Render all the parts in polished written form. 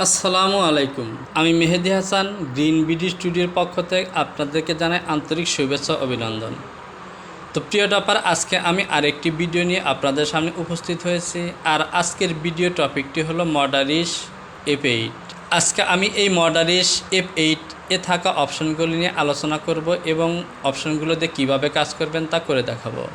আসসালামু আলাইকুম। আমি মেহেদি হাসান গ্রিন বিডি স্টুডিওর পক্ষ থেকে আপনাদেরকে জানাই আন্তরিক শুভেচ্ছা অভিনন্দন। তো প্রিয় টপার, আজকে আমি আরেকটি ভিডিও নিয়ে আপনাদের সামনে উপস্থিত হয়েছি। আর আজকের ভিডিও টপিকটি হলো মোডারিশ F8। আজকে আমি এই মোডারিশ F8 এ থাকা অপশনগুলি নিয়ে আলোচনা করব এবং অপশনগুলোতে কিভাবে কাজ করবেন তা করে দেখাবো।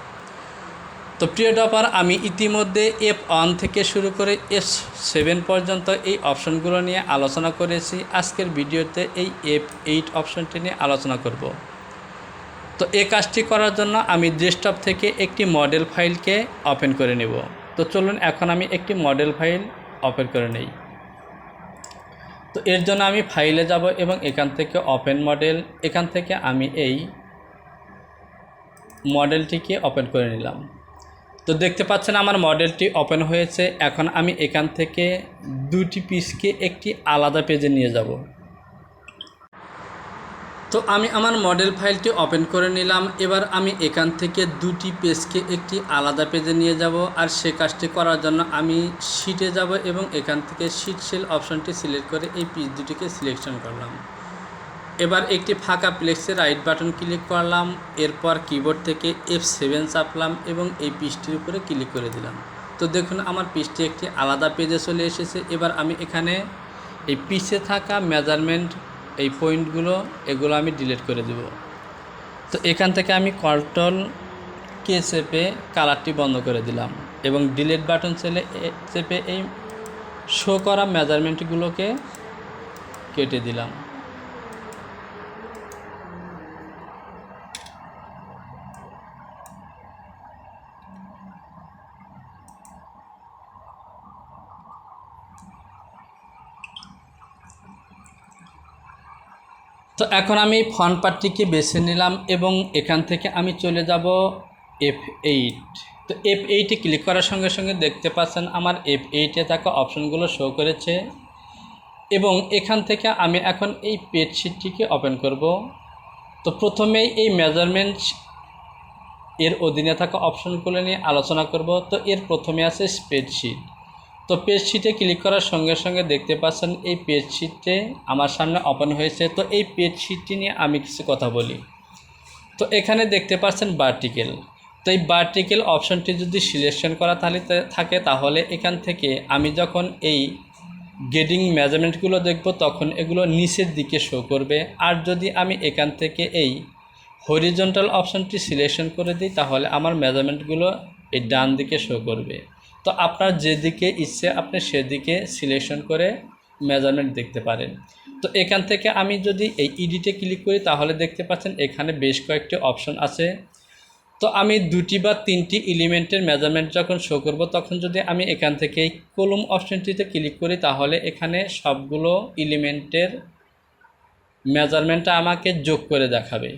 তো প্রিয় টপার, আমি ইতিমধ্যে F1 থেকে শুরু করে F7 পর্যন্ত এই অপশনগুলো নিয়ে আলোচনা করেছি। আজকের ভিডিওতে এই F8 অপশনটি নিয়ে আলোচনা করব। তো এই কাজটি করার জন্য আমি ডেস্কটপ থেকে একটি মডেল ফাইলকে ওপেন করে নেব। তো চলুন এখন আমি একটি মডেল ফাইল ওপেন করে নেই। তো এর জন্য আমি ফাইলে যাব এবং এখান থেকে ওপেন মডেল, এখান থেকে আমি এই মডেলটিকে ওপেন করে নিলাম। তো দেখতে পাচ্ছেন আমার মডেলটি ওপেন হয়েছে। এখন আমি এখান থেকে দুটি পিসকে একটি আলাদা পেজে নিয়ে যাব। তো আমি আমার মডেল ফাইলটি ওপেন করে নিলাম। এবার আমি এখান থেকে দুটি পেজকে একটি আলাদা পেজে নিয়ে যাব। আর সে কাজটি করার জন্য আমি শিটে যাব এবং এখান থেকে শিট সেল অপশনটি সিলেক্ট করে এই পিস দুটিকে সিলেকশন করলাম। এবার একটি ফাঁকা প্লেক্সে রাইট বাটন ক্লিক করলাম। এরপর কিবোর্ড থেকে F7 চাপলাম এবং এই পিসটির উপরে ক্লিক করে দিলাম। তো দেখুন আমার পিসটি একটি আলাদা পেজে চলে এসেছে। এবার আমি এখানে এই পিসে থাকা মেজারমেন্ট এই পয়েন্টগুলো এগুলো আমি ডিলিট করে দেব। তো এখান থেকে আমি কন্ট্রোল কে চেপে কালারটি বন্ধ করে দিলাম এবং ডিলিট বাটন চেপে এই শো করা মেজারমেন্টগুলোকে কেটে দিলাম। তো এখন আমি ফ্রন্ট পার্টটিকে বেছে নিলাম এবং এখান থেকে আমি চলে যাব F8। তো F8 এ ক্লিক করার সঙ্গে সঙ্গে দেখতে পাচ্ছেন আমার F8 এ থাকা অপশনগুলো শো করেছে এবং এখান থেকে আমি এখন এই পেজ শিটটিকে ওপেন করব। তো প্রথমেই এই মেজারমেন্ট এর অধীনে থাকা অপশনগুলো নিয়ে আলোচনা করব। তো এর প্রথমে আছে স্প্রেডশিট। তো পেজ শিটে ক্লিক করার সঙ্গে সঙ্গে দেখতে পাচ্ছেন এই পেজ শিটে আমার সামনে ওপেন হয়েছে। তো এই পেজ শিটটি নিয়ে আমি কিছু কথা বলি। তো এখানে দেখতে পাচ্ছেন ভার্টিক্যাল। তো এই ভার্টিক্যাল অপশনটি যদি সিলেকশন করা থাকে তাহলে এখান থেকে আমি যখন এই গেডিং মেজারমেন্টগুলো দেখব তখন এগুলো নিচের দিকে শো করবে। আর যদি আমি এখান থেকে এই হরিজন্টাল অপশনটি সিলেকশন করে দিই তাহলে আমার মেজারমেন্টগুলো এই ডান দিকে শো করবে। তো আপনার যেদিকে ইচ্ছে আপনি সেদিকে সিলেকশন করে মেজারমেন্ট দেখতে পারেন। তো এখান থেকে আমি যদি এই এডিটে ক্লিক করি তাহলে দেখতে পাচ্ছেন এখানে বেশ কয়েকটি অপশন আছে। তো আমি দুটি বা তিনটি এলিমেন্টের মেজারমেন্ট যখন শো করব তখন যদি আমি এখান থেকে এই কলম অপশনটিতে ক্লিক করি তাহলে এখানে সবগুলো এলিমেন্টের মেজারমেন্টটা আমাকে যোগ করে দেখাবে।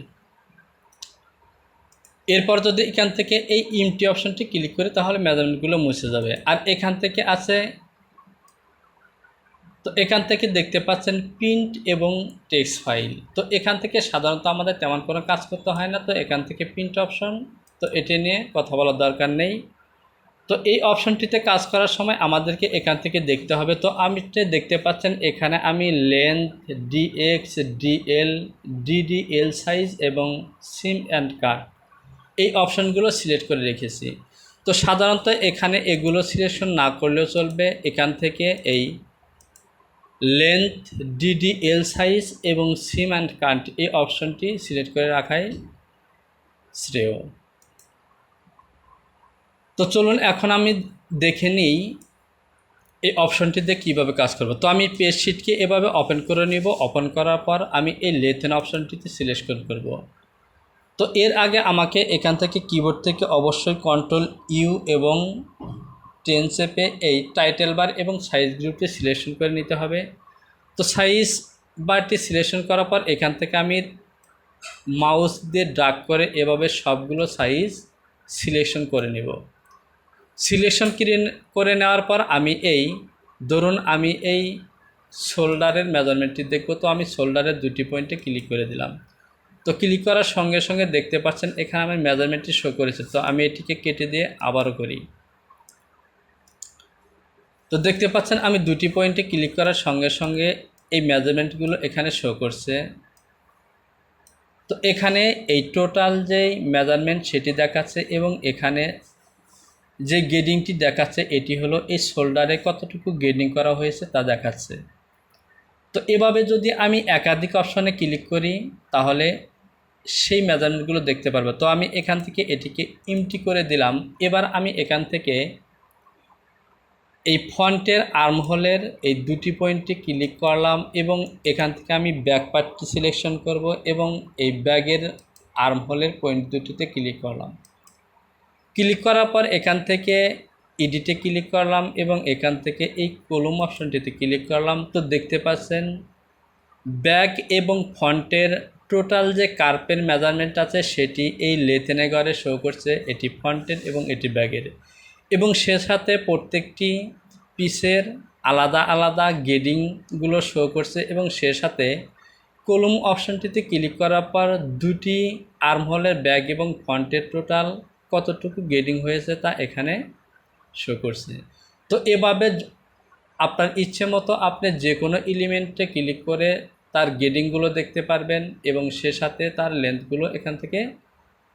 এরপর যদি এখান থেকে এই ইমটি অপশনটি ক্লিক করি তাহলে মেজারমেন্টগুলো মুছে যাবে। আর এখান থেকে আছে, তো এখান থেকে দেখতে পাচ্ছেন প্রিন্ট এবং টেক্সট ফাইল। তো এখান থেকে সাধারণত আমাদের তেমন কোনো কাজ করতে হয় না। তো এখান থেকে প্রিন্ট অপশন, তো এটি নিয়ে কথা বলার দরকার নেই। তো এই অপশনটিতে কাজ করার সময় আমাদেরকে এখান থেকে দেখতে হবে। তো আমি দেখতে পাচ্ছেন এখানে আমি length, D X, D L, D D L size এবং সিম অ্যান্ড কাট এই অপশনগুলো সিলেক্ট করে রেখেছি। তো সাধারণত এখানে এগুলো সিলেকশন না করলেও চলবে। এখান থেকে এই লেন্থ, ডিডিএল সাইজ এবং সিম অ্যান্ড কাট এই অপশনটি সিলেক্ট করে রাখাই শ্রেয়। তো চলুন এখন আমি দেখে নিই এই অপশনটিতে কীভাবে কাজ করব। তো আমি পেজ শিটকে এভাবে ওপেন করে নিব। ওপেন করার পর আমি এই লেথেন অপশনটিতে সিলেকশন করব। তো এর আগে আমাকে এখান থেকে কিবোর্ড থেকে অবশ্যই কন্ট্রোল ইউ এবং 10 চেপে এই টাইটেল বার এবং সাইজ গ্রুপটি সিলেকশন করে নিতে হবে। তো সাইজ বারটি সিলেকশন করার পর এখান থেকে আমি মাউস দিয়ে ড্র্যাগ করে এভাবে সবগুলো সাইজ সিলেকশন করে নেব। সিলেকশন করে নেওয়ার পর আমি ধরুন আমি এই শোল্ডারের মেজারমেন্টটি দেখব। তো আমি শোল্ডারের দুটি পয়েন্টে ক্লিক করে দিলাম। তো ক্লিক করার সঙ্গে সঙ্গে দেখতে পাচ্ছেন এখানে আমার মেজারমেন্টটি শো করেছে। তো আমি এটিকে কেটে দিয়ে আবারও করি। তো দেখতে পাচ্ছেন আমি দুটি পয়েন্টে ক্লিক করার সঙ্গে সঙ্গে এই মেজারমেন্টগুলো এখানে শো করছে। তো এখানে এই টোটাল যেই মেজারমেন্ট সেটি দেখাচ্ছে এবং এখানে যে গ্রেডিংটি দেখাচ্ছে এটি হলো এই শোল্ডারে কতটুকু গ্রেডিং করা হয়েছে তা দেখাচ্ছে। তো এভাবে যদি আমি একাধিক অপশনে ক্লিক করি তাহলে সেই মেজারমেন্টগুলো দেখতে পারবো। তো আমি এখান থেকে এটিকে এমটি করে দিলাম। এবার আমি এখান থেকে এই ফন্টের আর্মহোলের এই দুটি পয়েন্টে ক্লিক করলাম এবং এখান থেকে আমি ব্যাক পার্টটি সিলেকশন করব এবং এই ব্যাগের আর্মহোলের পয়েন্ট দুটিতে ক্লিক করলাম। ক্লিক করার পর এখান থেকে এডিটে ক্লিক করলাম এবং এখান থেকে এই কলম অপশনটিতে ক্লিক করলাম। তো দেখতে পাচ্ছেন ব্যাগ এবং ফন্টের টোটাল যে কার্পের মেজারমেন্ট আছে সেটি এই লেথেনে ঘরে শো করছে, এটি ফন্টের এবং এটি ব্যাগের, এবং সে সাথে প্রত্যেকটি পিসের আলাদা আলাদা গ্রেডিংগুলো শো করছে এবং সে সাথে কলম অপশনটিতে ক্লিক করার পর দুটি আর্মহোলের ব্যাগ এবং ফন্টের টোটাল কতটুকু গ্রেডিং হয়েছে তা এখানে শো করছে। তো এভাবে আপনার ইচ্ছে মতো আপনি যে কোনো এলিমেন্টে ক্লিক করে তার গ্রেডিংগুলো দেখতে পারবেন এবং সে সাথে তার লেন্থগুলো এখান থেকে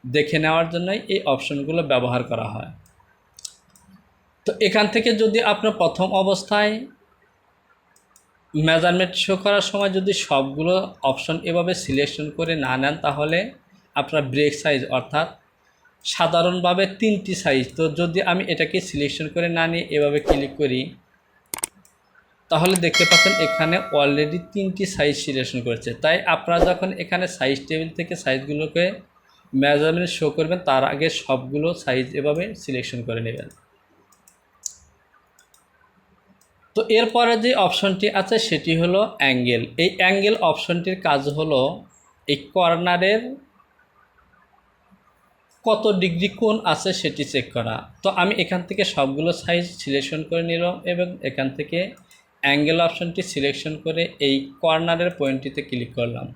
দেখে নেওয়ার জন্যই এই অপশনগুলো ব্যবহার করা হয়। তো এখান থেকে যদি আপনার প্রথম অবস্থায় মেজারমেন্ট শো করার সময় যদি সবগুলো অপশন এভাবে সিলেকশন করে না নেন তাহলে আপনার ব্রেক সাইজ অর্থাৎ সাধারণভাবে 3টি সাইজ, তো যদি আমি এটাকে সিলেকশন করে না নিয়ে এভাবে ক্লিক করি তাহলে দেখতে পাচ্ছেন এখানে অলরেডি 3টি সাইজ সিলেকশন করেছে। তাই আপনারা যখন এখানে সাইজ টেবিল থেকে সাইজগুলোকে মেজারমেন্ট শো করবেন তার আগে সবগুলো সাইজ এভাবে সিলেকশন করে নেবেন। তো এরপরে যে অপশনটি আছে সেটি হলো অ্যাঙ্গেল। এই অ্যাঙ্গেল অপশনটির কাজ হলো এই কর্নারের কত ডিগ্রি কোণ আছে সেটি চেক করা। তো আমি এখান থেকে সবগুলো সাইজ সিলেকশন করে নিলাম এবং এখান থেকে অ্যাঙ্গেল অপশনটি সিলেকশন করে এই কর্নারের পয়েন্টটিতে ক্লিক করলাম।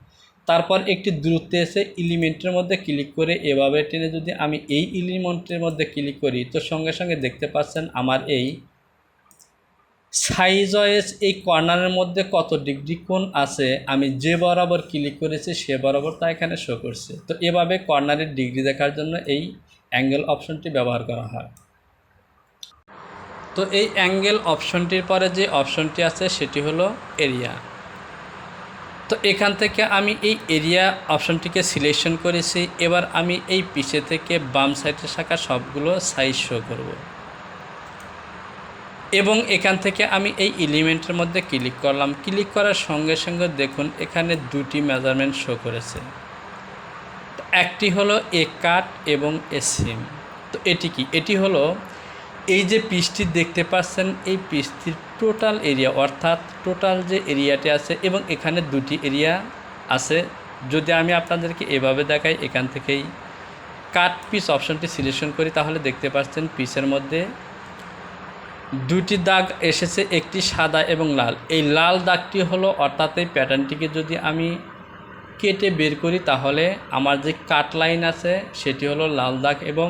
তারপর একটি দূরত্বে এসে এলিমেন্টের মধ্যে ক্লিক করে এভাবে টেনে যদি আমি এই এলিমেন্টের মধ্যে ক্লিক করি তো সঙ্গে সঙ্গে দেখতে পাচ্ছেন আমার এই সাইজ ওয়াইজ এই কর্নারের মধ্যে কত ডিগ্রি কোণ আছে আমি যে বরাবর ক্লিক করেছি সে বরাবর তা এখানে শো করছে। তো এভাবে কর্নারের ডিগ্রি দেখার জন্য এই অ্যাঙ্গেল অপশনটি ব্যবহার করা হয়। তো এই অ্যাঙ্গেল অপশনটির পরে যে অপশনটি আছে সেটি হলো এরিয়া। তো এখান থেকে আমি এই এরিয়া অপশনটিকে সিলেকশন করেছি। এবার আমি এই পিছে থেকে বাম সাইডে থাকা সবগুলো সাইজ শো করব এবং এখান থেকে আমি এই এলিমেন্টের মধ্যে ক্লিক করলাম। ক্লিক করার সঙ্গে সঙ্গে দেখুন এখানে দুটি মেজারমেন্ট শো করেছে, একটি হলো এ কাট এবং এ সিম। তো এটি কি? এটি হলো এই যে পিসটি দেখতে পাচ্ছেন এই পিসটির টোটাল এরিয়া অর্থাৎ টোটাল যে এরিয়াটি আছে এবং এখানে দুটি এরিয়া আছে। যদি আমি আপনাদেরকে এভাবে দেখাই এখান থেকেই কাট পিস অপশনটি সিলেকশন করি তাহলে দেখতে পাচ্ছেন পিসের মধ্যে দুটি দাগ এসেছে, একটি সাদা এবং লাল। এই লাল দাগটি হলো অর্থাৎ এই প্যাটার্নটিকে যদি আমি কেটে বের করি তাহলে আমার যে কাট লাইন আছে সেটি হলো লাল দাগ এবং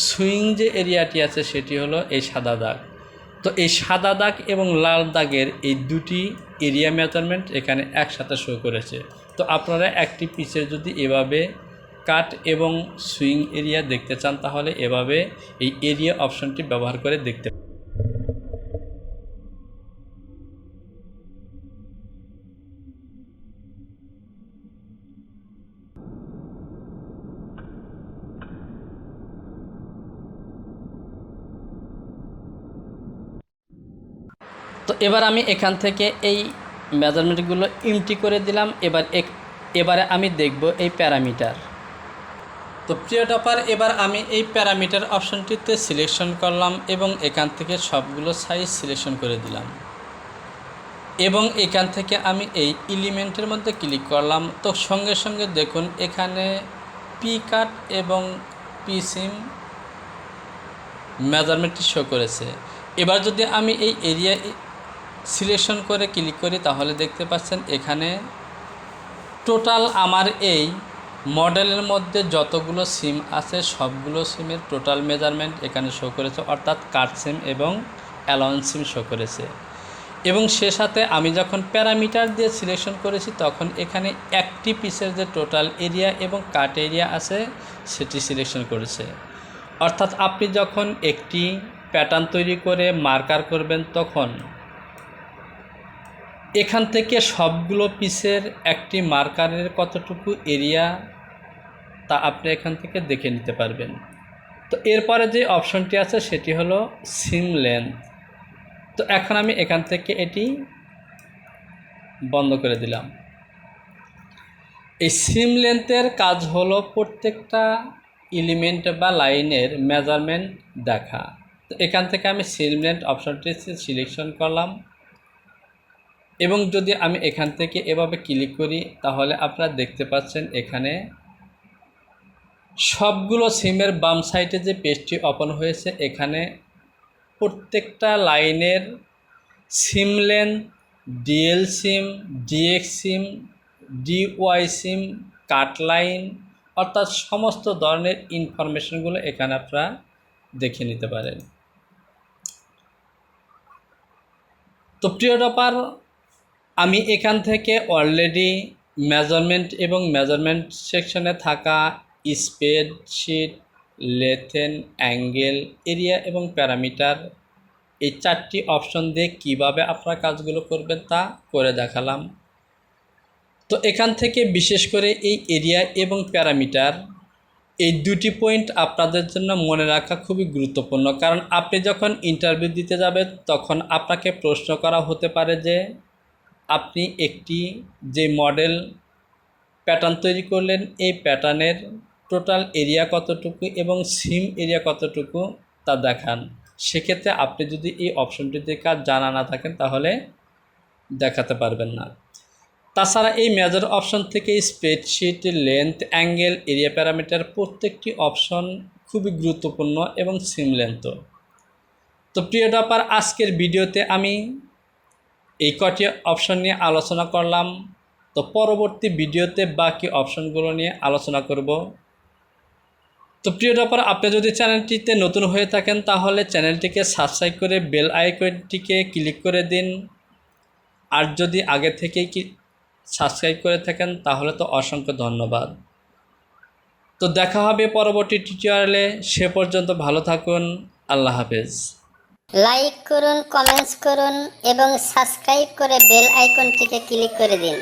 সুইং যে এরিয়াটি আছে সেটি হলো এই সাদা দাগ। তো এই সাদা দাগ এবং লাল দাগের এই দুটি এরিয়া মেজারমেন্ট এখানে একসাথে শো করেছে। তো আপনারা একটি পিসের যদি এভাবে কাট এবং সুইং এরিয়া দেখতে চান তাহলে এভাবে এই এরিয়া অপশনটি ব্যবহার করে দেখতে পারেন। তো এবার আমি এখান থেকে এই মেজারমেন্টগুলো এমটি করে দিলাম। এবারে আমি দেখব এই প্যারামিটার। তো প্রিয় টপার এবার আমি এই প্যারামিটার অপশনটিতে সিলেকশন করলাম এবং এখান থেকে সবগুলো সাইজ সিলেকশন করে দিলাম এবং এখান থেকে আমি এই এলিমেন্টের মধ্যে ক্লিক করলাম। তো সঙ্গে সঙ্গে দেখুন এখানে পি কাট এবং পি সিম মেজারমেন্টটি শো করেছে। এবার যদি আমি এই এরিয়া সিলেকশন করে ক্লিক করি তাহলে দেখতে পাচ্ছেন এখানে টোটাল আমার এই মডেলের মধ্যে যতগুলো সিম আছে সবগুলো সিমের টোটাল মেজারমেন্ট এখানে শো করেছে অর্থাৎ কাট সিম এবং অ্যালাউন্স সিম শো করেছে। এবং সে সাথে আমি যখন প্যারামিটার দিয়ে সিলেকশন করেছি তখন এখানে একটি পিসের যে টোটাল এরিয়া এবং কাট এরিয়া আছে সেটি সিলেকশন করেছে। অর্থাৎ আপনি যখন একটি প্যাটার্ন তৈরি করে মার্কার করবেন তখন এখান থেকে সবগুলো পিসের একটি মার্কারের কতটুকু এরিয়া তা আপনি এখান থেকে দেখে নিতে পারবেন। তো এরপরে যে অপশনটি আছে সেটি হলো সিম লেন্থ। তো এখন আমি এখান থেকে এটি বন্ধ করে দিলাম। এই সিম লেন্থের কাজ হলো প্রত্যেকটা এলিমেন্ট বা লাইনের মেজারমেন্ট দেখা। তো এখান থেকে আমি সিম লেন্থ অপশনটি সিলেকশন করলাম এবং যদি আমি এখান থেকে এভাবে ক্লিক করি তাহলে আপনারা দেখতে পাচ্ছেন এখানে সবগুলো সিমের বাম সাইডে যে পেজটি ওপেন হয়েছে এখানে প্রত্যেকটা লাইনের সিম লেন্থ, ডিএল সিম, ডিএক্স সিম, ডিওয়াই সিম, কাট লাইন অর্থাৎ সমস্ত ধরনের ইনফরমেশনগুলো এখানে আপনারা দেখে নিতে পারেন। তো প্রিয় টপার, আমি এখান থেকে অলরেডি মেজারমেন্ট এবং মেজারমেন্ট সেকশনে থাকা স্প্রেডশিট, লেথেন, অ্যাঙ্গেল, এরিয়া এবং প্যারামিটার এই 4টি অপশন দিয়ে কিভাবে আপনারা কাজগুলো করবেন তা করে দেখালাম। তো এখান থেকে বিশেষ করে এই এরিয়া এবং প্যারামিটার এই দুটি পয়েন্ট আপনাদের জন্য মনে রাখা খুবই গুরুত্বপূর্ণ, কারণ আপনি যখন ইন্টারভিউ দিতে যাবেন তখন আপনাকে প্রশ্ন করা হতে পারে যে আপনি একটি যে মডেল প্যাটার্ন তৈরি করলেন এই প্যাটার্নের টোটাল এরিয়া কতটুকু এবং সিম এরিয়া কতটুকু তা দেখান। সেক্ষেত্রে আপনি যদি এই অপশনটিতে কাজ জানা না থাকেন তাহলে দেখাতে পারবেন না। তাছাড়া এই মেজর অপশন থেকে spreadsheet, length, angle, area, parameter প্রত্যেকটি অপশন খুবই গুরুত্বপূর্ণ এবং সিম লেন্থ। তো প্রিয় টপার, আজকের ভিডিওতে আমি এই কটি অপশন নিয়ে আলোচনা করলাম। তো পরবর্তী ভিডিওতে বাকি অপশনগুলো নিয়ে আলোচনা করব। তো প্রিয় টপার, আপনি যদি চ্যানেলটিতে নতুন হয়ে থাকেন তাহলে চ্যানেলটিকে সাবস্ক্রাইব করে বেল আইকনটিকে ক্লিক করে দিন। আর যদি আগে থেকেই সাবস্ক্রাইব করে থাকেন তাহলে তো অসংখ্য ধন্যবাদ। তো দেখা হবে পরবর্তী টিউটোরিয়ালে। সে পর্যন্ত ভালো থাকুন। আল্লাহ হাফেজ। লাইক করুন, কমেন্টস করুন এবং সাবস্ক্রাইব করে বেল আইকনটিকে ক্লিক করে দিন।